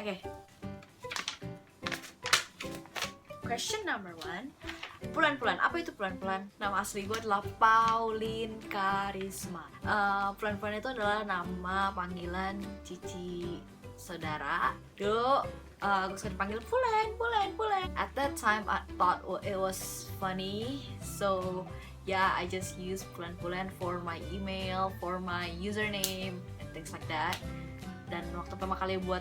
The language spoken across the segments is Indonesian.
Oke. Question number 1. Pulan-pulan, apa itu pulan-pulan? Nama asli gue adalah Pauline Karisma. Pulan-pulan itu adalah nama panggilan cici saudara. Dulu gue suka dipanggil Pulan. At that time I thought it was funny, so yeah, I just use Pulan-pulan for my email, for my username, and things like that. Dan waktu pertama kali gue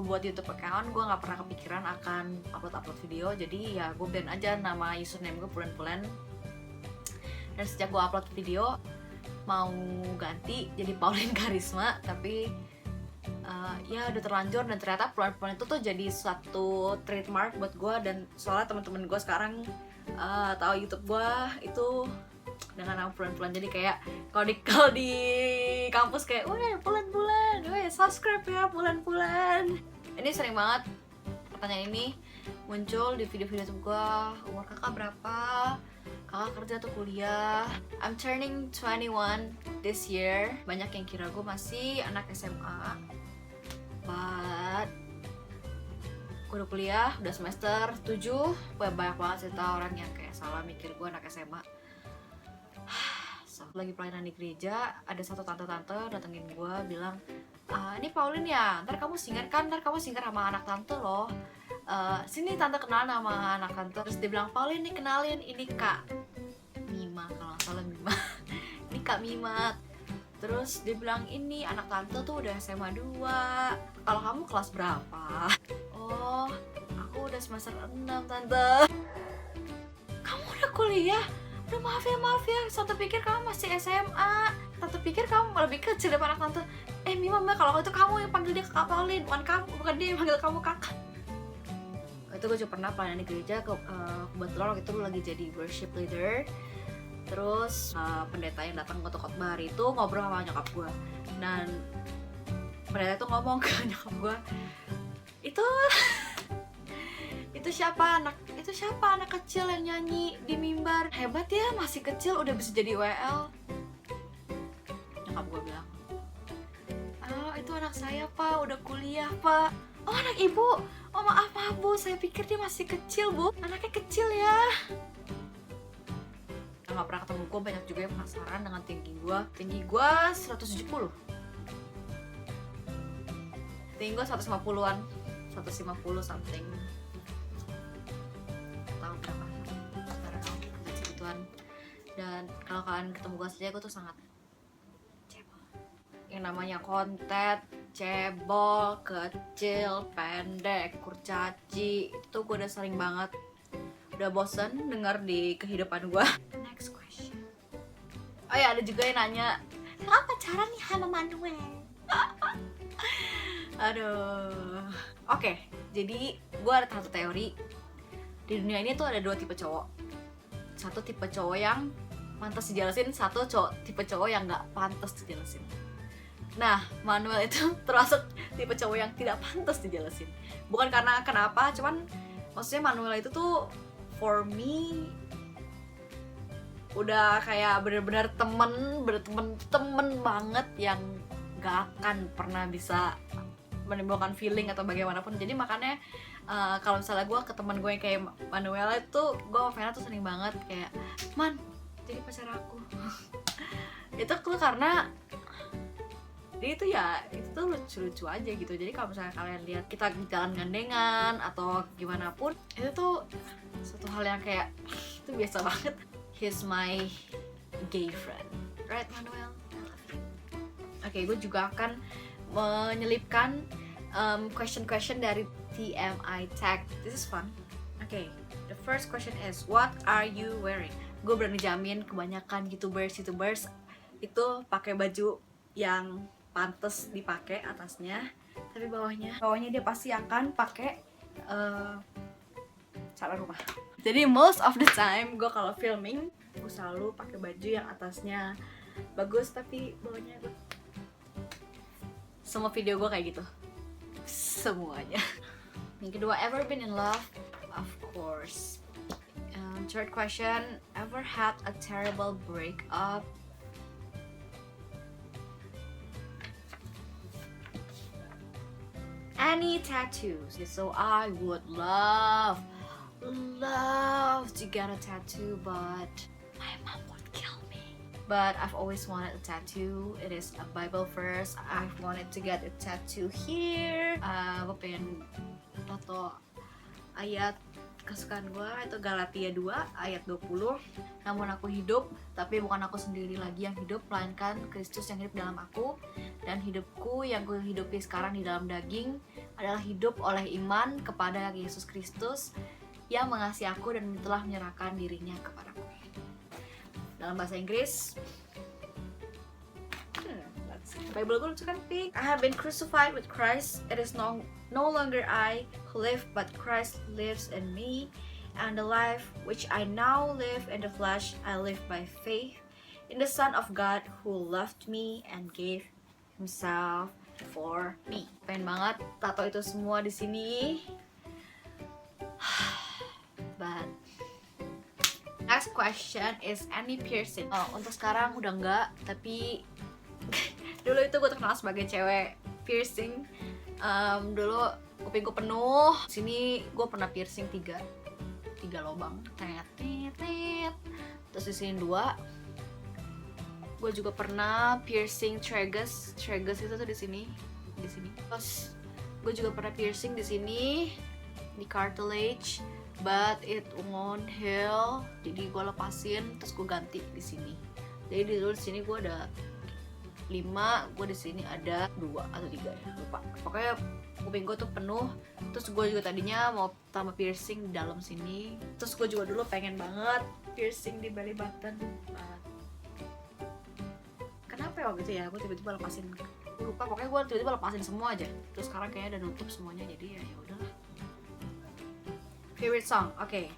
buat YouTube account, gue nggak pernah kepikiran akan upload video. Jadi ya gue biarin aja nama username gue Pulan-pulan. Dan sejak gue upload video, mau ganti jadi Pauline Karisma, tapi ya udah terlanjur. Dan ternyata Pulan-pulan itu tuh jadi suatu trademark buat gue. Dan soalnya teman-teman gue sekarang tahu YouTube gue itu dengan nama Pulan-pulan. Jadi kayak kalau di kampus kayak, weh Pulan-pulan, weh subscribe ya Pulan-pulan. Ini sering banget pertanyaan ini muncul di video-video YouTube gue. Umur kakak berapa? Kakak kerja atau kuliah? I'm turning 21 this year. Banyak yang kira gue masih anak SMA, but gue udah kuliah, udah semester 7. Banyak banget cerita orang yang kayak salah mikir gue anak SMA. Lagi pelayanan di gereja, ada satu tante-tante datengin gue bilang, ini Pauline ya, ntar kamu singer sama anak tante loh. Sini tante kenal nama anak tante. Terus dia bilang, Pauline nih kenalin, ini Kak Mima, kalau nggak salah Mima. Ini Kak Mima. Terus dia bilang, ini anak tante tuh udah SMA 2. Kalau kamu kelas berapa? Oh, aku udah semester 6 tante. Kamu udah kuliah? Udah maaf ya, tante pikir kamu masih SMA. Tante pikir kamu lebih kecil daripada anak tante. Mima, kalau itu kamu yang panggil dia kakak Pauline, bukan dia yang panggil kamu kakak. Itu gue juga pernah pelayanan di gereja, kebetulan waktu itu lagi jadi worship leader. Terus pendeta yang datang ke khotbah hari itu ngobrol sama nyokap gue. Dan pendeta itu ngomong ke nyokap gue, itu siapa anak kecil yang nyanyi di mimbar, hebat ya, masih kecil udah bisa jadi WL. Nyokap gue bilang, itu anak saya pak, udah kuliah pak. Oh anak ibu, oh maaf bu, saya pikir dia masih kecil bu, anaknya kecil ya. Gak pernah ketemu gue, banyak juga yang penasaran dengan tinggi gue 170, tinggi gue 150-an, 150 something. Dan kalau kalian ketemu gue saja, gue tuh sangat cebol. Yang namanya konten, cebol, kecil, pendek, kurcaci, itu gue udah sering banget. Udah bosen denger di kehidupan gue. Next question. Oh ya, ada juga yang nanya, kakak pacaran nih sama Manuel? Aduh. Oke, jadi gue ada satu teori. Di dunia ini tuh ada 2 tipe cowok. Satu tipe cowok yang pantas dijelasin, satu tipe cowok yang nggak pantas dijelasin. Nah, Manuel itu termasuk tipe cowok yang tidak pantas dijelasin. Bukan karena kenapa, cuman maksudnya Manuel itu tuh for me udah kayak bener-bener temen banget yang nggak akan pernah bisa menimbulkan feeling atau bagaimanapun. Jadi makanya kalau misalnya gue ke teman gue yang kayak Manuela itu, gue sama Vena tuh sering banget kayak, Man, jadi pacar aku. Itu tuh karena dia itu ya, itu tuh lucu-lucu aja gitu. Jadi kalau misalnya kalian lihat kita jalan gandengan atau gimana pun, itu tuh suatu hal yang kayak itu biasa banget. He's my gay friend, right Manuel? Oke, gue juga akan menyelipkan question dari TMI tag. This is fun. Okay, the first question is, what are you wearing? Gue berani jamin kebanyakan YouTubers itu pakai baju yang pantas dipakai atasnya, tapi bawahnya dia pasti akan pakai celana rumah. Jadi most of the time gue kalau filming, gue selalu pakai baju yang atasnya bagus tapi bawahnya gue. Semua video gue kayak gitu, semuanya. Yang kedua, ever been in love? Of course. Third question, ever had a terrible breakup? any tattoos. So I would love to get a tattoo, but my mom would kill me. But I've always wanted a tattoo. It is a Bible verse. I've wanted to get a tattoo here. Gue pengen tato ayat kesukaan gue itu Galatia 2 ayat 20. Namun aku hidup, tapi bukan aku sendiri lagi yang hidup, melainkan Kristus yang hidup dalam aku. Dan hidupku yang gue hidupi sekarang di dalam daging adalah hidup oleh iman kepada Yesus Kristus yang mengasihi aku dan telah menyerahkan dirinya kepadaku. Dalam bahasa Inggris, Bible gue lucu kan, pink. I have been crucified with Christ. It is no longer I who live, but Christ lives in me. And the life which I now live in the flesh, I live by faith in the Son of God who loved me and gave Himself for me. Pengen banget tato itu semua di sini. But next question is any piercing. Untuk sekarang udah enggak, tapi dulu itu gue terkenal sebagai cewek piercing. Dulu kupingku penuh. Sini gue pernah piercing 3 lubang. Terus di sini 2. Gue juga pernah piercing tragus itu tuh di sini. Terus gue juga pernah piercing di sini, di cartilage, but it won't heal. Jadi gue lepasin, terus gue ganti di sini. Jadi dulu di sini gue ada 5, gue di sini ada 2 atau 3 ya, lupa. Pokoknya kuping gue tuh penuh. Terus gue juga tadinya mau tambah piercing di dalam sini. Terus gue juga dulu pengen banget piercing di belly button. Kenapa ya waktu itu ya, gue tiba-tiba lepasin, lupa. Pokoknya gue tiba-tiba lepasin semua aja. Terus sekarang kayaknya udah nutup semuanya, jadi ya udahlah. Favorite song, oke.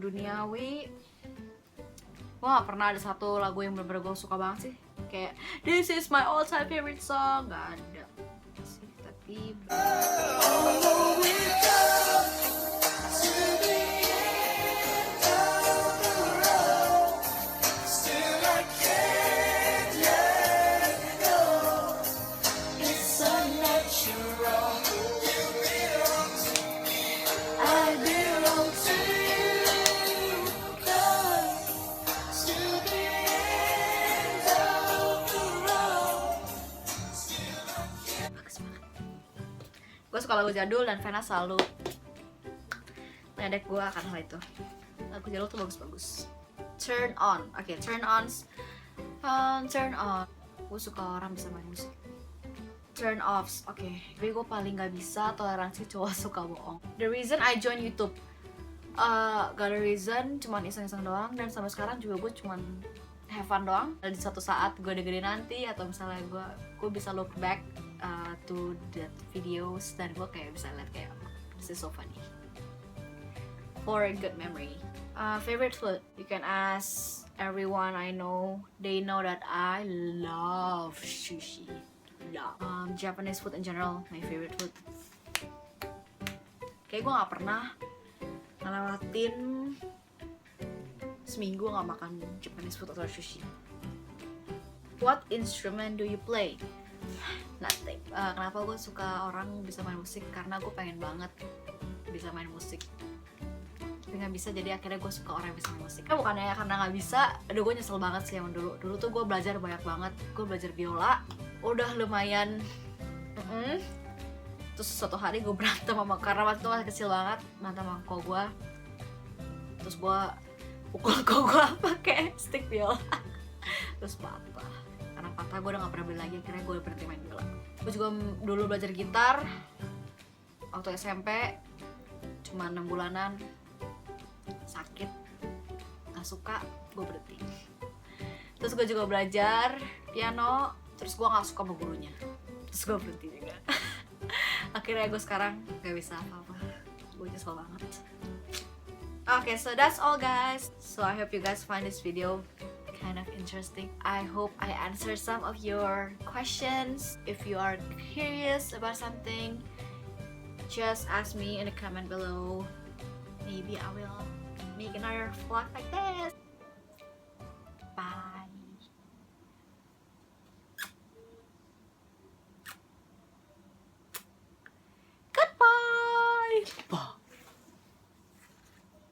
Duniawi, gue gak pernah ada satu lagu yang bener-bener gue suka banget sih, kayak this is my all time favorite song, gak ada sih. Tapi gue suka lagu jadul dan Vena selalu ngedek gue akan hal itu. Lagu jadul tuh bagus-bagus. Turn on, oke, turn on. Gue suka orang bisa main musik. Turn offs, oke. Tapi gue paling gak bisa toleransi cowok suka bohong. The reason I join YouTube, gak ada reason, cuman iseng-iseng doang. Dan sampai sekarang juga gue cuman have fun doang. Di suatu saat gue udah gede nanti, atau misalnya gue bisa look back to that videos, dan gue kayak bisa lihat kayak this is so funny for a good memory. Favorite food, you can ask everyone I know. They know that I love sushi. Japanese food in general, my favorite food. Kayak gue gak pernah ngelewatin seminggu gak makan Japanese food atau sushi. What instrument do you play? Nothing. Kenapa gue suka orang bisa main musik? Karena gue pengen banget bisa main musik, tapi gak bisa, jadi akhirnya gue suka orang yang bisa main musik. Bukannya karena gak bisa, aduh gue nyesel banget sih yang dulu. Dulu tuh gue belajar banyak banget. Gue belajar biola, udah lumayan. Terus suatu hari gue berantem sama, karena waktu itu masih kecil banget, berantem sama koko gue. Terus gue pukul koko gue pakai stick biola. Terus patah. Karena patah gue udah gak pernah beli lagi, akhirnya gue berhenti main biola. Gue juga dulu belajar gitar waktu SMP, cuma 6 bulanan, sakit, gak suka, gue berhenti. Terus gue juga belajar piano terus gue nggak suka sama gurunya, terus gue berhenti juga. Akhirnya gue sekarang gak bisa apa-apa, gue nyesel banget. Okay, so that's all guys. So I hope you guys find this video kind of interesting. I hope I answered some of your questions. If you are curious about something, just ask me in the comment below. Maybe I will make another vlog like this.